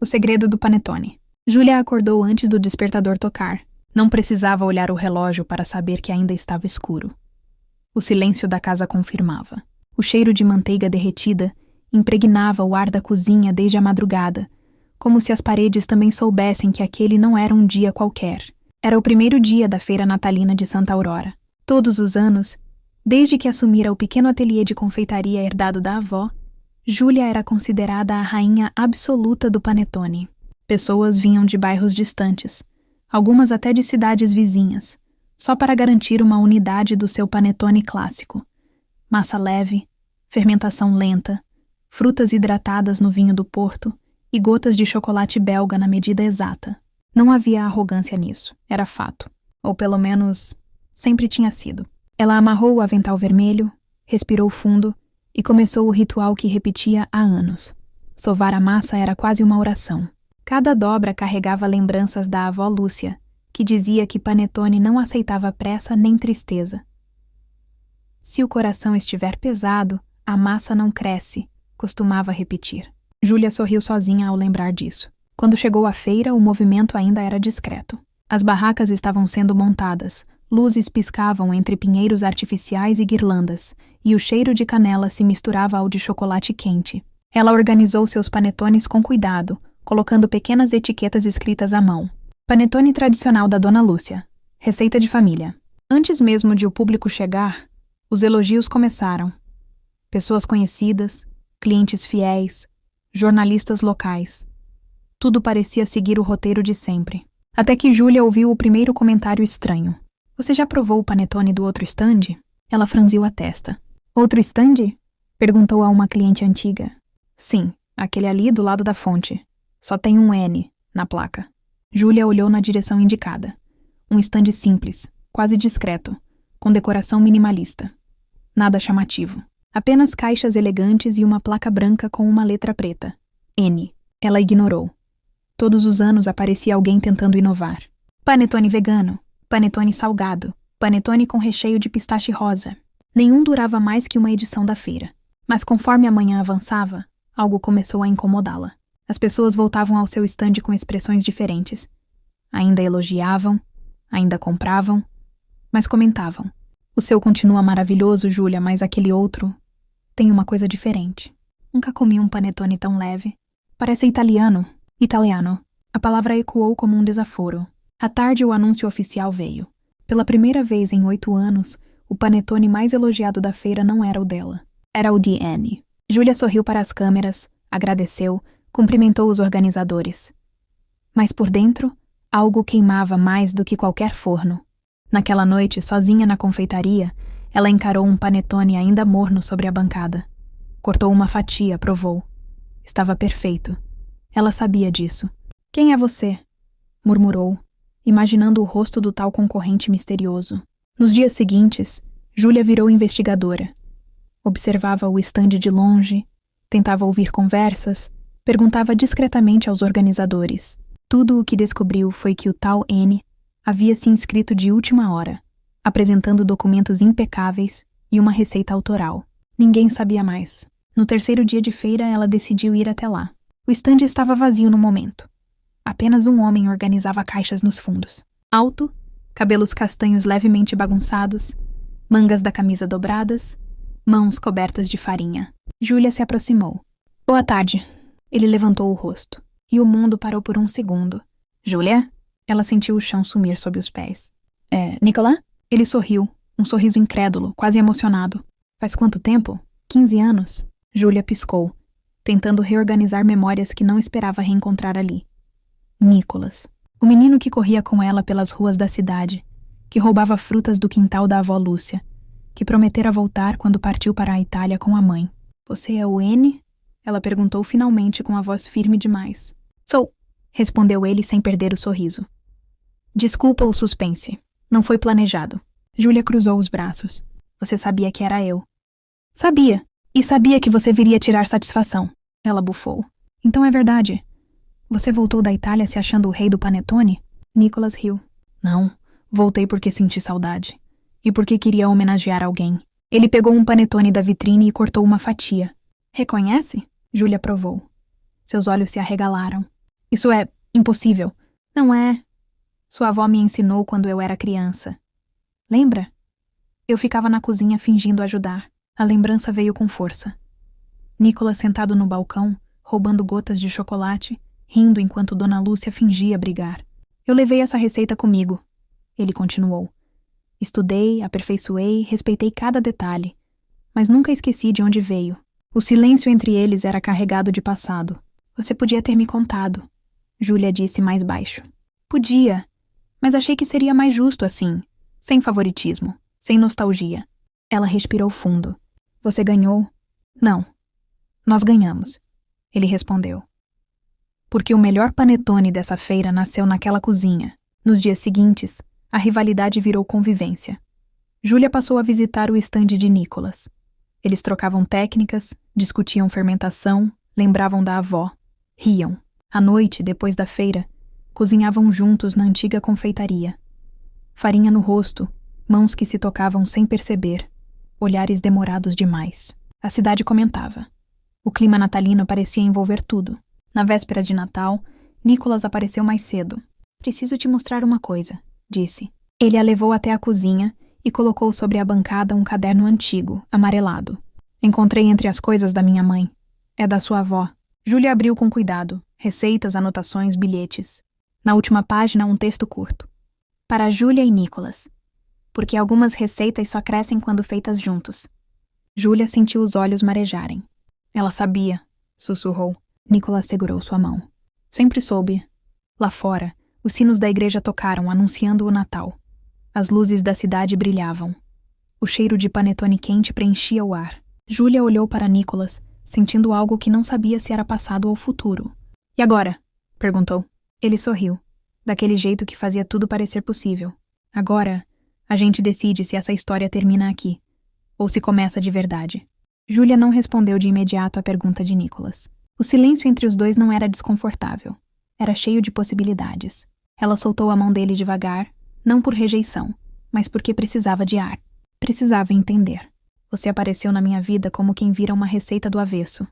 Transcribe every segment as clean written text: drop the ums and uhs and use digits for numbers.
O segredo do panetone. Júlia acordou antes do despertador tocar. Não precisava olhar o relógio para saber que ainda estava escuro. O silêncio da casa confirmava. O cheiro de manteiga derretida impregnava o ar da cozinha desde a madrugada, como se as paredes também soubessem que aquele não era um dia qualquer. Era o primeiro dia da feira natalina de Santa Aurora. Todos os anos, desde que assumira o pequeno ateliê de confeitaria herdado da avó, Júlia era considerada a rainha absoluta do panetone. Pessoas vinham de bairros distantes, algumas até de cidades vizinhas, só para garantir uma unidade do seu panetone clássico. Massa leve, fermentação lenta, frutas hidratadas no vinho do Porto e gotas de chocolate belga na medida exata. Não havia arrogância nisso, era fato. Ou pelo menos, sempre tinha sido. Ela amarrou o avental vermelho, respirou fundo e começou o ritual que repetia há anos. Sovar a massa era quase uma oração. Cada dobra carregava lembranças da avó Lúcia, que dizia que panetone não aceitava pressa nem tristeza. Se o coração estiver pesado, a massa não cresce, costumava repetir. Júlia sorriu sozinha ao lembrar disso. Quando chegou à feira, o movimento ainda era discreto. As barracas estavam sendo montadas, luzes piscavam entre pinheiros artificiais e guirlandas, e o cheiro de canela se misturava ao de chocolate quente. Ela organizou seus panetones com cuidado, colocando pequenas etiquetas escritas à mão. Panetone tradicional da Dona Lúcia. Receita de família. Antes mesmo de o público chegar, os elogios começaram. Pessoas conhecidas, clientes fiéis, jornalistas locais. Tudo parecia seguir o roteiro de sempre. Até que Júlia ouviu o primeiro comentário estranho. Você já provou o panetone do outro estande? Ela franziu a testa. Outro estande? Perguntou a uma cliente antiga. Sim, aquele ali do lado da fonte. Só tem um N na placa. Júlia olhou na direção indicada. Um estande simples, quase discreto, com decoração minimalista. Nada chamativo. Apenas caixas elegantes e uma placa branca com uma letra preta. N. Ela ignorou. Todos os anos aparecia alguém tentando inovar. Panetone vegano, panetone salgado, panetone com recheio de pistache rosa. Nenhum durava mais que uma edição da feira. Mas conforme a manhã avançava, algo começou a incomodá-la. As pessoas voltavam ao seu estande com expressões diferentes. Ainda elogiavam, ainda compravam, mas comentavam. O seu continua maravilhoso, Júlia, mas aquele outro tem uma coisa diferente. Nunca comi um panetone tão leve. Parece italiano. Italiano. A palavra ecoou como um desaforo. À tarde o anúncio oficial veio. Pela primeira vez em 8 anos, o panetone mais elogiado da feira não era o dela. Era o de Anne. Júlia sorriu para as câmeras, agradeceu, cumprimentou os organizadores. Mas por dentro, algo queimava mais do que qualquer forno. Naquela noite, sozinha na confeitaria, ela encarou um panetone ainda morno sobre a bancada. Cortou uma fatia, provou. Estava perfeito. Ela sabia disso. Quem é você? Murmurou, imaginando o rosto do tal concorrente misterioso. Nos dias seguintes, Júlia virou investigadora. Observava o estande de longe, tentava ouvir conversas, perguntava discretamente aos organizadores. Tudo o que descobriu foi que o tal N havia se inscrito de última hora, apresentando documentos impecáveis e uma receita autoral. Ninguém sabia mais. No terceiro dia de feira, ela decidiu ir até lá. O estande estava vazio no momento. Apenas um homem organizava caixas nos fundos. Alto, cabelos castanhos levemente bagunçados, mangas da camisa dobradas, mãos cobertas de farinha. Júlia se aproximou. Boa tarde. Ele levantou o rosto. E o mundo parou por um segundo. Júlia? Ela sentiu o chão sumir sob os pés. Nicolas? Ele sorriu, um sorriso incrédulo, quase emocionado. Faz quanto tempo? 15 anos? Júlia piscou, tentando reorganizar memórias que não esperava reencontrar ali. Nicolas. O menino que corria com ela pelas ruas da cidade, que roubava frutas do quintal da avó Lúcia, que prometera voltar quando partiu para a Itália com a mãe. Você é o N? Ela perguntou finalmente com a voz firme demais. Sou, respondeu ele sem perder o sorriso. Desculpa o suspense. Não foi planejado. Júlia cruzou os braços. Você sabia que era eu. Sabia. E sabia que você viria tirar satisfação. Ela bufou. Então é verdade. Você voltou da Itália se achando o rei do panetone? Nicolas riu. Não. Voltei porque senti saudade. E porque queria homenagear alguém. Ele pegou um panetone da vitrine e cortou uma fatia. Reconhece? Júlia provou. Seus olhos se arregalaram. Isso é impossível. Não é. Sua avó me ensinou quando eu era criança. Lembra? Eu ficava na cozinha fingindo ajudar. A lembrança veio com força. Nicolas sentado no balcão, roubando gotas de chocolate, rindo enquanto Dona Lúcia fingia brigar. Eu levei essa receita comigo. Ele continuou. Estudei, aperfeiçoei, respeitei cada detalhe, mas nunca esqueci de onde veio. O silêncio entre eles era carregado de passado. Você podia ter me contado, Júlia disse mais baixo. Podia, mas achei que seria mais justo assim, sem favoritismo, sem nostalgia. Ela respirou fundo. Você ganhou? Não. Nós ganhamos, ele respondeu. Porque o melhor panetone dessa feira nasceu naquela cozinha. Nos dias seguintes, a rivalidade virou convivência. Júlia passou a visitar o estande de Nicolas. Eles trocavam técnicas, discutiam fermentação, lembravam da avó, riam. À noite, depois da feira, cozinhavam juntos na antiga confeitaria. Farinha no rosto, mãos que se tocavam sem perceber, olhares demorados demais. A cidade comentava. O clima natalino parecia envolver tudo. Na véspera de Natal, Nicolas apareceu mais cedo. Preciso te mostrar uma coisa, disse. Ele a levou até a cozinha e colocou sobre a bancada um caderno antigo, amarelado. Encontrei entre as coisas da minha mãe. É da sua avó. Júlia abriu com cuidado. Receitas, anotações, bilhetes. Na última página, um texto curto. Para Júlia e Nicolas. Porque algumas receitas só crescem quando feitas juntos. Júlia sentiu os olhos marejarem. Ela sabia, sussurrou. Nicolas segurou sua mão. Sempre soube. Lá fora, os sinos da igreja tocaram, anunciando o Natal. As luzes da cidade brilhavam. O cheiro de panetone quente preenchia o ar. Júlia olhou para Nicolas, sentindo algo que não sabia se era passado ou futuro. E agora? Perguntou. Ele sorriu, daquele jeito que fazia tudo parecer possível. Agora, a gente decide se essa história termina aqui, ou se começa de verdade. Júlia não respondeu de imediato à pergunta de Nicolas. O silêncio entre os dois não era desconfortável. Era cheio de possibilidades. Ela soltou a mão dele devagar, não por rejeição, mas porque precisava de ar. Precisava entender. Você apareceu na minha vida como quem vira uma receita do avesso,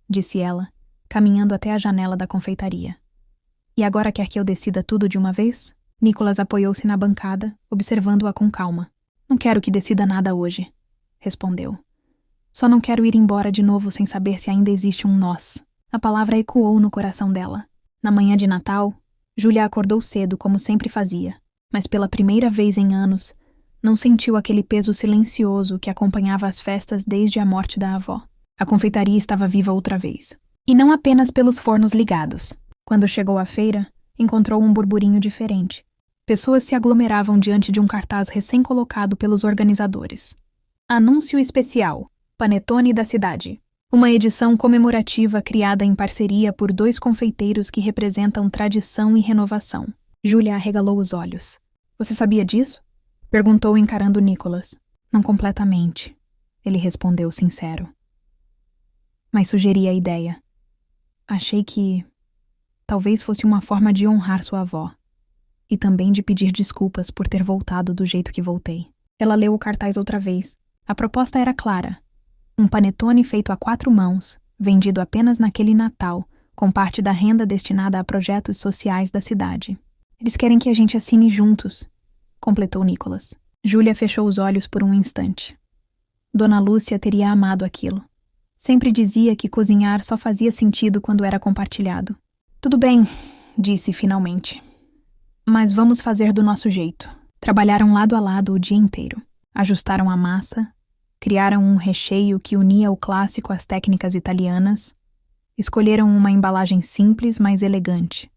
disse ela, caminhando até a janela da confeitaria. E agora quer que eu decida tudo de uma vez? Nicolas apoiou-se na bancada, observando-a com calma. Não quero que decida nada hoje, respondeu. Só não quero ir embora de novo sem saber se ainda existe um nós. A palavra ecoou no coração dela. Na manhã de Natal, Júlia acordou cedo, como sempre fazia, mas pela primeira vez em anos, não sentiu aquele peso silencioso que acompanhava as festas desde a morte da avó. A confeitaria estava viva outra vez. E não apenas pelos fornos ligados. Quando chegou à feira, encontrou um burburinho diferente. Pessoas se aglomeravam diante de um cartaz recém-colocado pelos organizadores. Anúncio especial. Panetone da cidade. Uma edição comemorativa criada em parceria por 2 confeiteiros que representam tradição e renovação. Júlia arregalou os olhos. Você sabia disso? Perguntou encarando Nicolas. Não completamente, ele respondeu sincero. Mas sugeri a ideia. Achei que talvez fosse uma forma de honrar sua avó. E também de pedir desculpas por ter voltado do jeito que voltei. Ela leu o cartaz outra vez. A proposta era clara. Um panetone feito a 4 mãos, vendido apenas naquele Natal, com parte da renda destinada a projetos sociais da cidade. Eles querem que a gente assine juntos, completou Nicolas. Júlia fechou os olhos por um instante. Dona Lúcia teria amado aquilo. Sempre dizia que cozinhar só fazia sentido quando era compartilhado. Tudo bem, disse finalmente. Mas vamos fazer do nosso jeito. Trabalharam lado a lado o dia inteiro. Ajustaram a massa, criaram um recheio que unia o clássico às técnicas italianas, escolheram uma embalagem simples, mas elegante.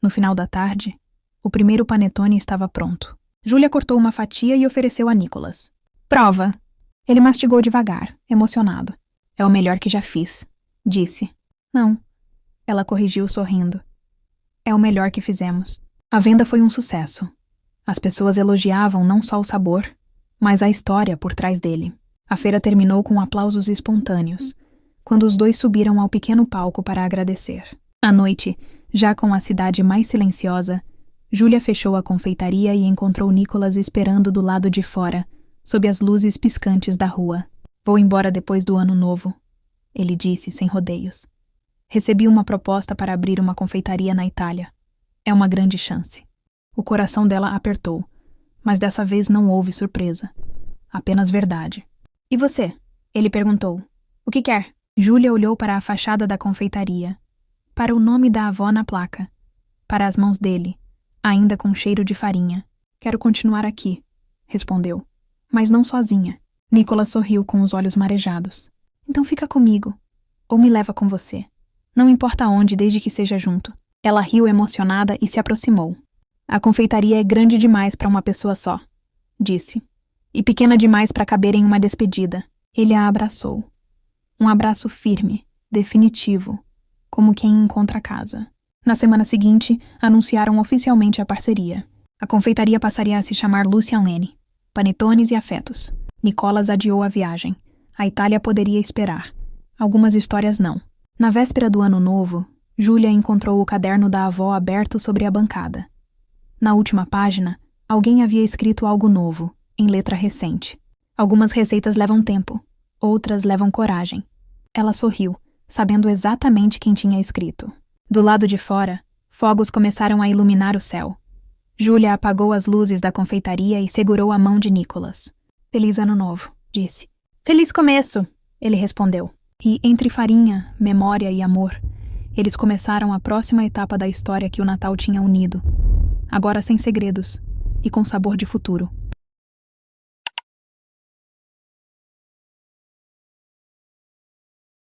No final da tarde, o primeiro panetone estava pronto. Júlia cortou uma fatia e ofereceu a Nicolas. Prova! Ele mastigou devagar, emocionado. É o melhor que já fiz, disse. Não, ela corrigiu sorrindo. É o melhor que fizemos. A venda foi um sucesso. As pessoas elogiavam não só o sabor, mas a história por trás dele. A feira terminou com aplausos espontâneos, quando os 2 subiram ao pequeno palco para agradecer. À noite, já com a cidade mais silenciosa, Júlia fechou a confeitaria e encontrou Nicolas esperando do lado de fora, sob as luzes piscantes da rua. Vou embora depois do ano novo, ele disse sem rodeios. Recebi uma proposta para abrir uma confeitaria na Itália. É uma grande chance. O coração dela apertou, mas dessa vez não houve surpresa. Apenas verdade. E você? Ele perguntou. O que quer? Júlia olhou para a fachada da confeitaria, para o nome da avó na placa, para as mãos dele, ainda com cheiro de farinha. Quero continuar aqui, respondeu. Mas não sozinha. Nicolas sorriu com os olhos marejados. Então fica comigo. Ou me leva com você. Não importa onde, desde que seja junto. Ela riu emocionada e se aproximou. A confeitaria é grande demais para uma pessoa só, disse. E pequena demais para caber em uma despedida. Ele a abraçou. Um abraço firme, definitivo, como quem encontra casa. Na semana seguinte, anunciaram oficialmente a parceria. A confeitaria passaria a se chamar Lucien Lene. Panetones e afetos. Nicolas adiou a viagem. A Itália poderia esperar. Algumas histórias não. Na véspera do ano novo, Júlia encontrou o caderno da avó aberto sobre a bancada. Na última página, alguém havia escrito algo novo, em letra recente. Algumas receitas levam tempo, outras levam coragem. Ela sorriu, sabendo exatamente quem tinha escrito. Do lado de fora, fogos começaram a iluminar o céu. Júlia apagou as luzes da confeitaria e segurou a mão de Nicolas. Feliz Ano Novo, disse. Feliz começo, ele respondeu. E, entre farinha, memória e amor, eles começaram a próxima etapa da história que o Natal tinha unido. Agora sem segredos e com sabor de futuro.